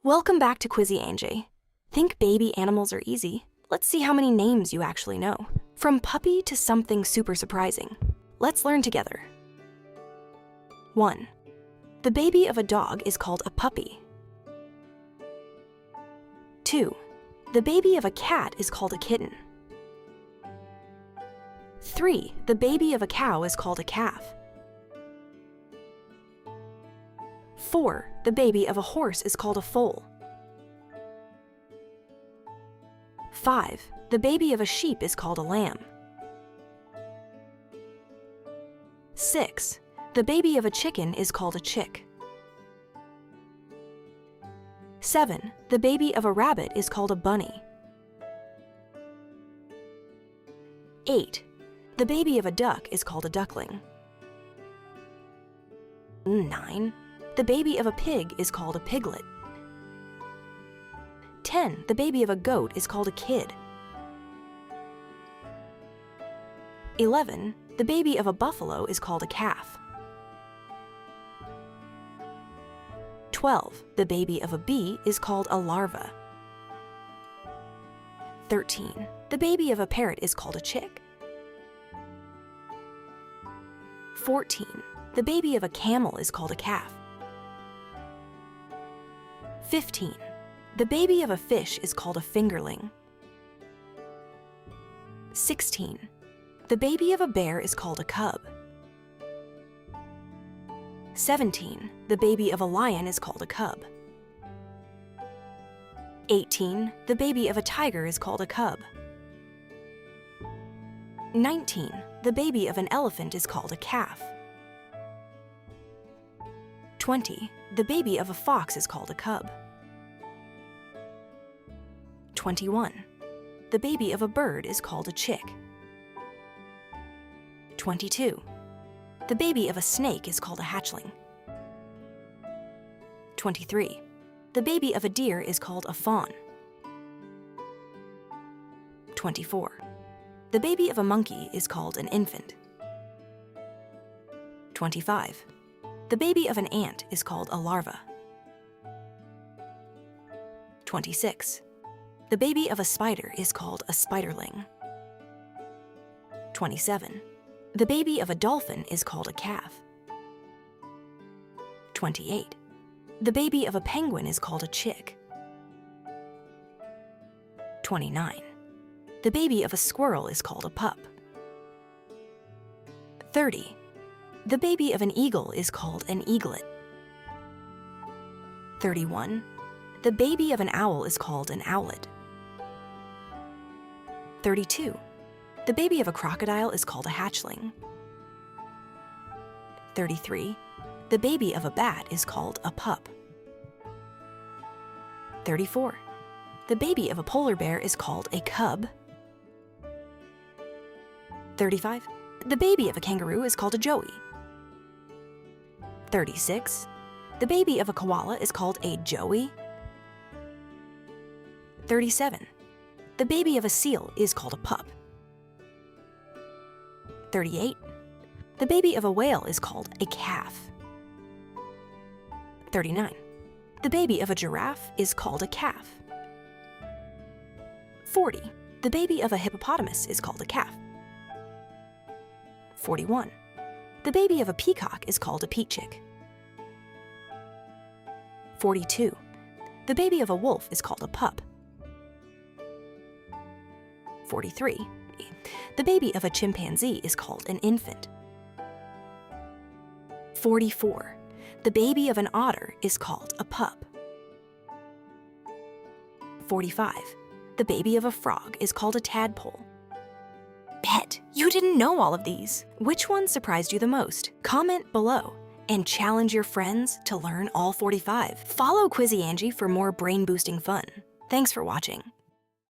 Welcome back to Quizzy Anjy. Think baby animals are easy? Let's see how many names you actually know. From puppy to something super surprising. Let's learn together. 1. The baby of a dog is called a puppy. 2. The baby of a cat is called a kitten. 3. The baby of a cow is called a calf. 4. The baby of a horse is called a foal. 5. The baby of a sheep is called a lamb. 6. The baby of a chicken is called a chick. 7. The baby of a rabbit is called a bunny. 8. The baby of a duck is called a duckling. 9. The baby of a pig is called a piglet. 10. The baby of a goat is called a kid. 11. The baby of a buffalo is called a calf. 12. The baby of a bee is called a larva. 13. The baby of a parrot is called a chick. 14. The baby of a camel is called a calf. 15. The baby of a fish is called a fingerling. 16. The baby of a bear is called a cub. 17. The baby of a lion is called a cub. 18. The baby of a tiger is called a cub. 19. The baby of an elephant is called a calf. 20. The baby of a fox is called a cub. 21. The baby of a bird is called a chick. 22. The baby of a snake is called a hatchling. 23. The baby of a deer is called a fawn. 24. The baby of a monkey is called an infant. 25. The baby of an ant is called a larva. 26. The baby of a spider is called a spiderling. 27. The baby of a dolphin is called a calf. 28. The baby of a penguin is called a chick. 29. The baby of a squirrel is called a pup. 30. The baby of an eagle is called an eaglet. 31. The baby of an owl is called an owlet. 32. The baby of a crocodile is called a hatchling. 33. The baby of a bat is called a pup. 34. The baby of a polar bear is called a cub. 35. The baby of a kangaroo is called a joey. 36. The baby of a koala is called a joey. 37. The baby of a seal is called a pup. 38. The baby of a whale is called a calf. 39. The baby of a giraffe is called a calf. 40. The baby of a hippopotamus is called a calf. 41. The baby of a peacock is called a peachick. 42. The baby of a wolf is called a pup. 43. The baby of a chimpanzee is called an infant. 44. The baby of an otter is called a pup. 45. The baby of a frog is called a tadpole. Bet you didn't know all of these. Which one surprised you the most? Comment below and challenge your friends to learn all 45. Follow Quizzy Anjy for more brain-boosting fun. Thanks for watching.